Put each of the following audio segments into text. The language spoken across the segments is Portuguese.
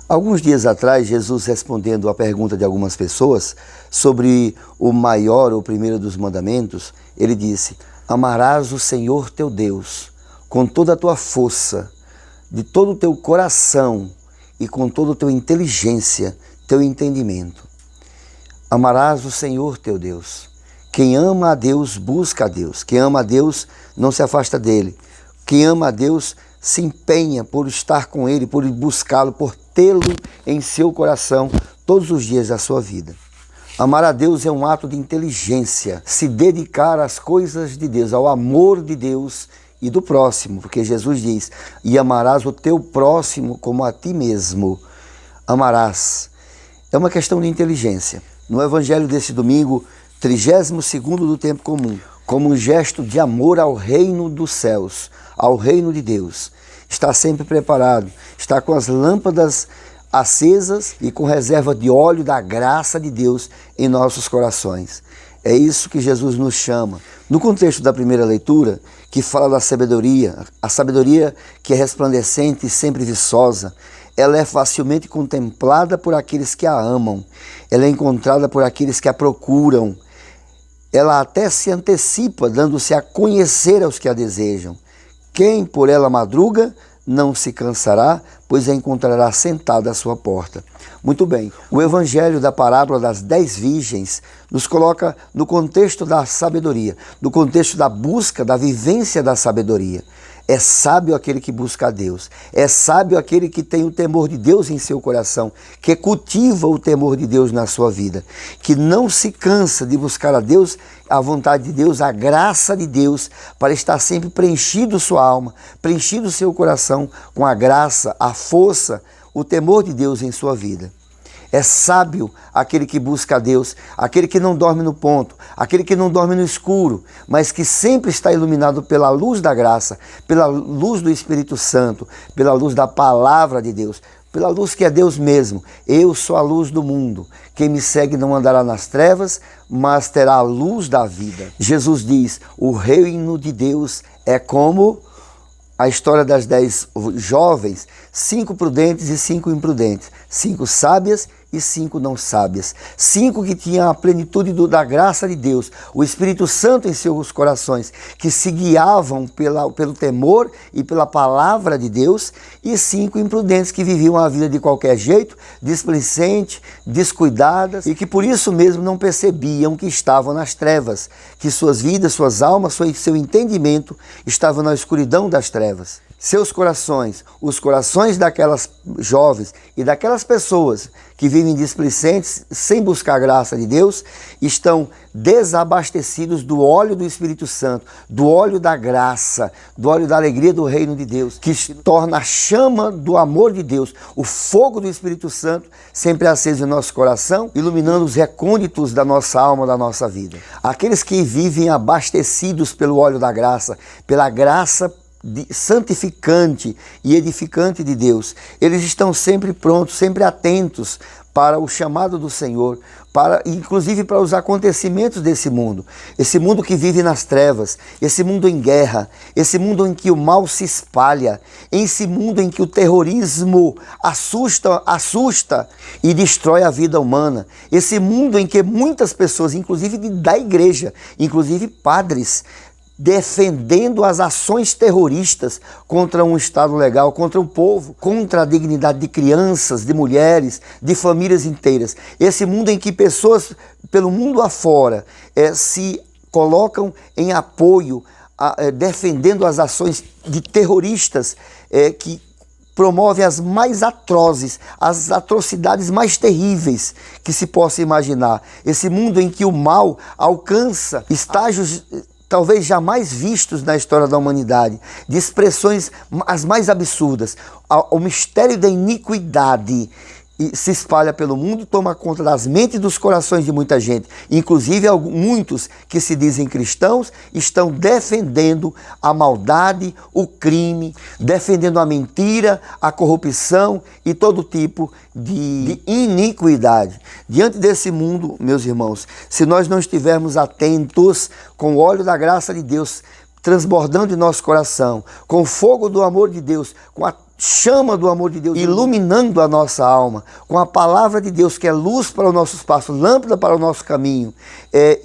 Alguns dias atrás, Jesus respondendo à pergunta de algumas pessoas sobre o maior ou primeiro dos mandamentos, ele disse: amarás o Senhor teu Deus com toda a tua força, de todo o teu coração e com toda a tua inteligência, teu entendimento. Amarás o Senhor teu Deus. Quem ama a Deus, busca a Deus. Quem ama a Deus, não se afasta dele. Quem ama a Deus, se empenha por estar com ele, por buscá-lo, por tê-lo em seu coração todos os dias da sua vida. Amar a Deus é um ato de inteligência, se dedicar às coisas de Deus, ao amor de Deus e do próximo, porque Jesus diz: e amarás o teu próximo como a ti mesmo. Amarás. É uma questão de inteligência. No evangelho desse domingo, 32º do tempo comum, como um gesto de amor ao reino dos céus, ao reino de Deus, está sempre preparado, está com as lâmpadas acesas e com reserva de óleo da graça de Deus em nossos corações. É isso que Jesus nos chama. No contexto da primeira leitura, que fala da sabedoria, a sabedoria que é resplandecente e sempre viçosa, ela é facilmente contemplada por aqueles que a amam, ela é encontrada por aqueles que a procuram, ela até se antecipa, dando-se a conhecer aos que a desejam. Quem por ela madruga, não se cansará, pois a encontrará sentada à sua porta. Muito bem, o evangelho da parábola das 10 virgens nos coloca no contexto da sabedoria, no contexto da busca, da vivência da sabedoria. É sábio aquele que busca a Deus, é sábio aquele que tem o temor de Deus em seu coração, que cultiva o temor de Deus na sua vida, que não se cansa de buscar a Deus, a vontade de Deus, a graça de Deus, para estar sempre preenchido sua alma, preenchido seu coração com a graça, a força, o temor de Deus em sua vida. É sábio aquele que busca a Deus, aquele que não dorme no ponto, aquele que não dorme no escuro, mas que sempre está iluminado pela luz da graça, pela luz do Espírito Santo, pela luz da palavra de Deus, pela luz que é Deus mesmo. Eu sou a luz do mundo. Quem me segue não andará nas trevas, mas terá a luz da vida. Jesus diz: o reino de Deus é como a história das 10 jovens, 5 prudentes e 5 imprudentes, 5 sábias e 5 não sábias, 5 que tinham a plenitude da graça de Deus, o Espírito Santo em seus corações, que se guiavam pelo temor e pela palavra de Deus, e 5 imprudentes que viviam a vida de qualquer jeito, displicente, descuidadas, e que por isso mesmo não percebiam que estavam nas trevas, que suas vidas, suas almas, seu entendimento estavam na escuridão das trevas. Seus corações, os corações daquelas jovens e daquelas pessoas que vivem displicentes, sem buscar a graça de Deus, estão desabastecidos do óleo do Espírito Santo, do óleo da graça, do óleo da alegria do reino de Deus, que torna a chama do amor de Deus, o fogo do Espírito Santo, sempre aceso em nosso coração, iluminando os recônditos da nossa alma, da nossa vida. Aqueles que vivem abastecidos pelo óleo da graça, pela graça santificante e edificante de Deus, eles estão sempre prontos, sempre atentos para o chamado do Senhor, inclusive para os acontecimentos desse mundo. Esse mundo que vive nas trevas, esse mundo em guerra, esse mundo em que o mal se espalha, esse mundo em que o terrorismo assusta e destrói a vida humana, esse mundo em que muitas pessoas, inclusive da igreja, inclusive padres, defendendo as ações terroristas contra um Estado legal, contra o povo, contra a dignidade de crianças, de mulheres, de famílias inteiras. Esse mundo em que pessoas pelo mundo afora se colocam em apoio, defendendo as ações de terroristas que promovem as mais atrozes, as atrocidades mais terríveis que se possa imaginar. Esse mundo em que o mal alcança estágios talvez jamais vistos na história da humanidade, de expressões as mais absurdas. O mistério da iniquidade se espalha pelo mundo, toma conta das mentes e dos corações de muita gente. Inclusive, muitos que se dizem cristãos estão defendendo a maldade, o crime, defendendo a mentira, a corrupção e todo tipo de iniquidade. Diante desse mundo, meus irmãos, se nós não estivermos atentos com o óleo da graça de Deus transbordando em nosso coração, com o fogo do amor de Deus, com a chama do amor de Deus iluminando a nossa alma, com a palavra de Deus que é luz para os nossos passos, lâmpada para o nosso caminho,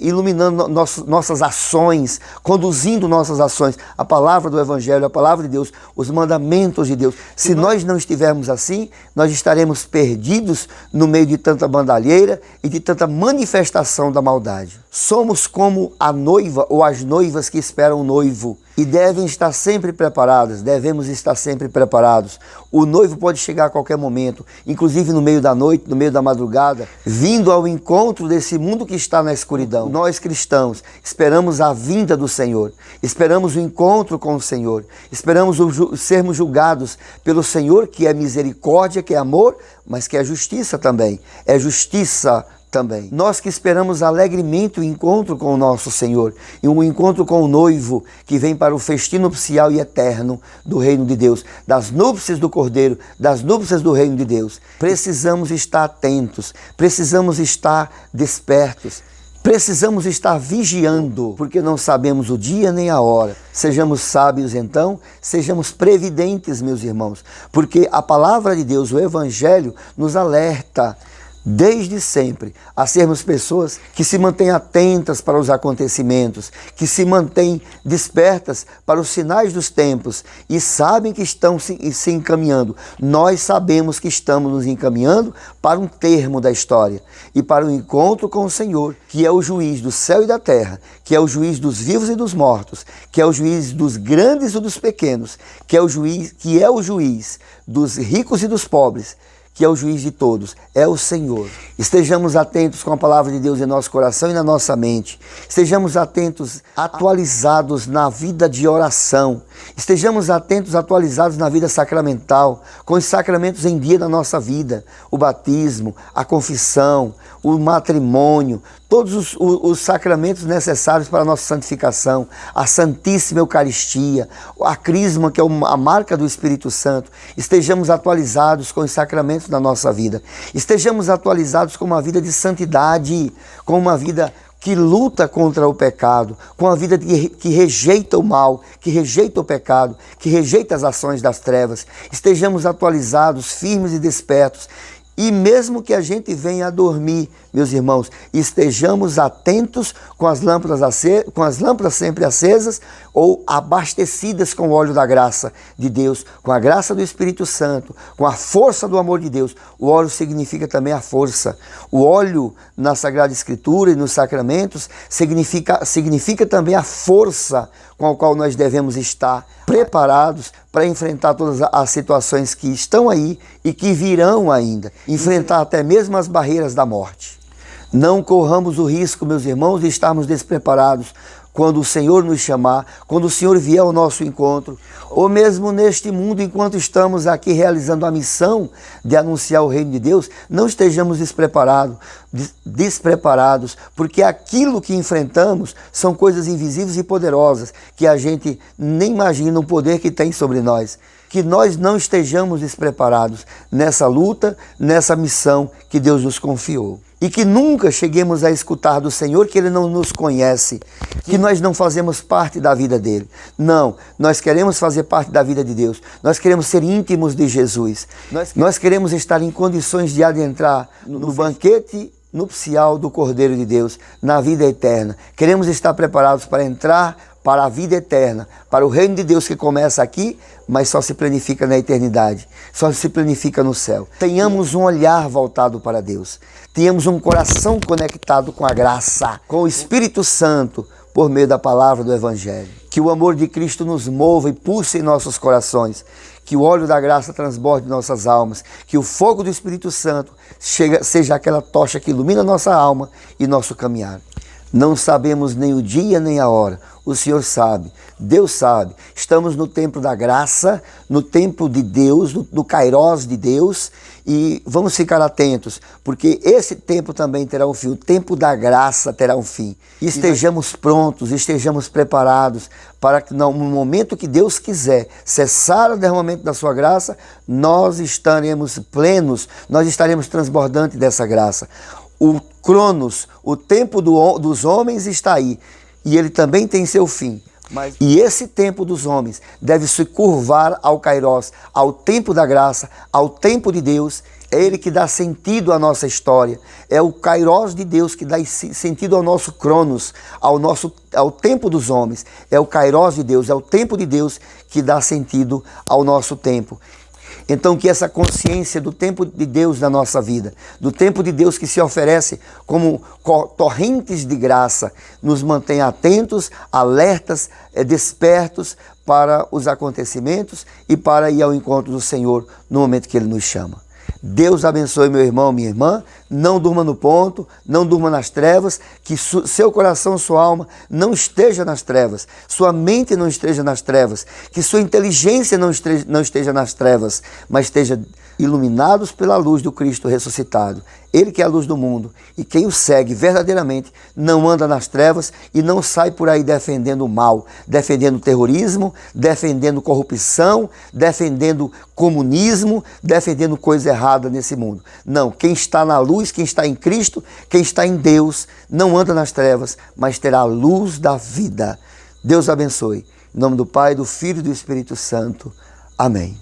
iluminando nossas ações, conduzindo nossas ações, a palavra do Evangelho, a palavra de Deus, os mandamentos de Deus. Se nós não estivermos assim, nós estaremos perdidos no meio de tanta bandalheira e de tanta manifestação da maldade. Somos como a noiva ou as noivas que esperam o noivo e devem estar sempre preparadas, devemos estar sempre preparados. O noivo pode chegar a qualquer momento, inclusive no meio da noite, no meio da madrugada, vindo ao encontro desse mundo que está na escuridão. Nós cristãos esperamos a vinda do Senhor, esperamos o encontro com o Senhor, esperamos sermos julgados pelo Senhor, que é misericórdia, que é amor, mas que é justiça também, é justiça também. Nós que esperamos alegremente o encontro com o nosso Senhor e um encontro com o noivo que vem para o festim nupcial e eterno do reino de Deus, das núpcias do Cordeiro, das núpcias do reino de Deus. Precisamos estar atentos, precisamos estar despertos, precisamos estar vigiando, porque não sabemos o dia nem a hora. Sejamos sábios então, sejamos previdentes, meus irmãos, porque a palavra de Deus, o Evangelho, nos alerta desde sempre a sermos pessoas que se mantêm atentas para os acontecimentos, que se mantêm despertas para os sinais dos tempos e sabem que estão se encaminhando. Nós sabemos que estamos nos encaminhando para um termo da história e para o encontro com o Senhor, que é o juiz do céu e da terra, que é o juiz dos vivos e dos mortos, que é o juiz dos grandes e dos pequenos, que é o juiz dos ricos e dos pobres, que é o juiz de todos, é o Senhor. Estejamos atentos com a palavra de Deus em nosso coração e na nossa mente. Estejamos atentos, atualizados na vida de oração. Estejamos atentos, atualizados na vida sacramental, com os sacramentos em dia na nossa vida. O batismo, a confissão, o matrimônio, todos os sacramentos necessários para a nossa santificação, a Santíssima Eucaristia, a Crisma, que é a marca do Espírito Santo. Estejamos atualizados com os sacramentos da nossa vida. Estejamos atualizados com uma vida de santidade, com uma vida que luta contra o pecado, com a vida que rejeita o mal, que rejeita o pecado, que rejeita as ações das trevas. Estejamos atualizados, firmes e despertos. E mesmo que a gente venha a dormir, meus irmãos, estejamos atentos com as lâmpadas sempre acesas ou abastecidas com o óleo da graça de Deus, com a graça do Espírito Santo, com a força do amor de Deus. O óleo significa também a força. O óleo na Sagrada Escritura e nos sacramentos significa também a força com a qual nós devemos estar preparados para enfrentar todas as situações que estão aí e que virão ainda, enfrentar até mesmo as barreiras da morte. Não corramos o risco, meus irmãos, de estarmos despreparados quando o Senhor nos chamar, quando o Senhor vier ao nosso encontro, ou mesmo neste mundo, enquanto estamos aqui realizando a missão de anunciar o reino de Deus, não estejamos despreparados, porque aquilo que enfrentamos são coisas invisíveis e poderosas, que a gente nem imagina o poder que tem sobre nós. Que nós não estejamos despreparados nessa luta, nessa missão que Deus nos confiou. E que nunca cheguemos a escutar do Senhor que Ele não nos conhece, que nós não fazemos parte da vida dEle. Não, nós queremos fazer parte da vida de Deus. Nós queremos ser íntimos de Jesus. Nós queremos estar em condições de adentrar no banquete nupcial do Cordeiro de Deus, na vida eterna. Queremos estar preparados para entrar para a vida eterna, para o reino de Deus que começa aqui, mas só se planifica na eternidade, só se planifica no céu. Tenhamos um olhar voltado para Deus, tenhamos um coração conectado com a graça, com o Espírito Santo, por meio da palavra do Evangelho. Que o amor de Cristo nos mova e pulse em nossos corações, que o óleo da graça transborde nossas almas, que o fogo do Espírito Santo seja aquela tocha que ilumina nossa alma e nosso caminhar. Não sabemos nem o dia nem a hora, o Senhor sabe, Deus sabe. Estamos no tempo da graça, no tempo de Deus, no Kairós de Deus, e vamos ficar atentos, porque esse tempo também terá um fim, o tempo da graça terá um fim. Estejamos prontos, estejamos preparados para que no momento que Deus quiser cessar o derramamento da sua graça, nós estaremos plenos, nós estaremos transbordantes dessa graça. O Cronos, o tempo dos homens está aí, e ele também tem seu fim. E esse tempo dos homens deve se curvar ao Kairos, ao tempo da graça, ao tempo de Deus. É Ele que dá sentido à nossa história. É o Kairos de Deus que dá sentido ao nosso Cronos, ao tempo dos homens. É o Kairos de Deus, é o tempo de Deus que dá sentido ao nosso tempo. Então, que essa consciência do tempo de Deus na nossa vida, do tempo de Deus que se oferece como torrentes de graça, nos mantenha atentos, alertas, despertos para os acontecimentos e para ir ao encontro do Senhor no momento que Ele nos chama. Deus abençoe meu irmão, minha irmã. Não durma no ponto, não durma nas trevas, que seu coração, sua alma não esteja nas trevas, sua mente não esteja nas trevas, que sua inteligência não esteja nas trevas, mas esteja iluminados pela luz do Cristo ressuscitado. Ele que é a luz do mundo, e quem o segue verdadeiramente não anda nas trevas e não sai por aí defendendo o mal, defendendo terrorismo, defendendo corrupção, defendendo comunismo, defendendo coisa errada nesse mundo. Não, quem está na luz, quem está em Cristo, quem está em Deus, não anda nas trevas, mas terá a luz da vida. Deus abençoe. Em nome do Pai, do Filho e do Espírito Santo. Amém.